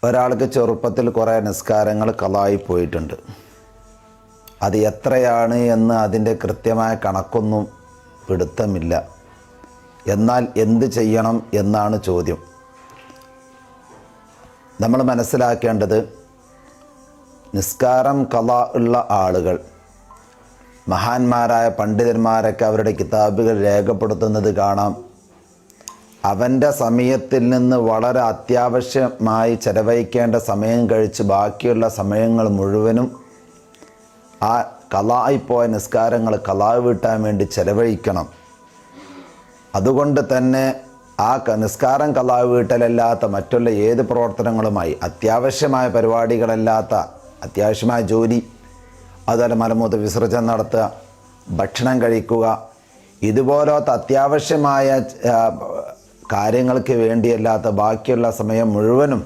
ഒരാൾക്ക് ചെറുപ്പത്തിൽ കുറേ നിസ്കാരങ്ങൾ ഖളായി പോയിട്ടുണ്ട്. അത് എത്രയാണ് എന്ന് അതിൻ്റെ കൃത്യമായ കണക്കൊന്നും പിടുത്തമില്ല. എന്നാൽ എന്ത് ചെയ്യണം എന്നാണ് ചോദ്യം. നമ്മൾ മനസ്സിലാക്കേണ്ടത്, നിസ്കാരം ഖളാ ഉള്ള ആളുകൾ, മഹാന്മാരായ പണ്ഡിതന്മാരൊക്കെ അവരുടെ കിതാബുകൾ രേഖപ്പെടുത്തുന്നത് കാണാം. അവൻ്റെ സമയത്തിൽ നിന്ന് വളരെ അത്യാവശ്യമായി ചെലവഴിക്കേണ്ട സമയം കഴിച്ച് ബാക്കിയുള്ള സമയങ്ങൾ മുഴുവനും ആ ഖളായിപ്പോയ നിസ്കാരങ്ങൾ ഖളാ വീട്ടാൻ വേണ്ടി ചെലവഴിക്കണം. അതുകൊണ്ട് തന്നെ ആ നിസ്കാരം ഖളാ വീട്ടലല്ലാത്ത മറ്റുള്ള ഏത് പ്രവർത്തനങ്ങളുമായി, അത്യാവശ്യമായ പരിപാടികളല്ലാത്ത അത്യാവശ്യമായ ജോലി, അതുപോലെ മലമൂത്ര വിസർജനം നടത്തുക, ഭക്ഷണം കഴിക്കുക, ഇതുപോലത്തെ അത്യാവശ്യമായ കാര്യങ്ങൾക്ക് വേണ്ടിയല്ലാത്ത ബാക്കിയുള്ള സമയം മുഴുവനും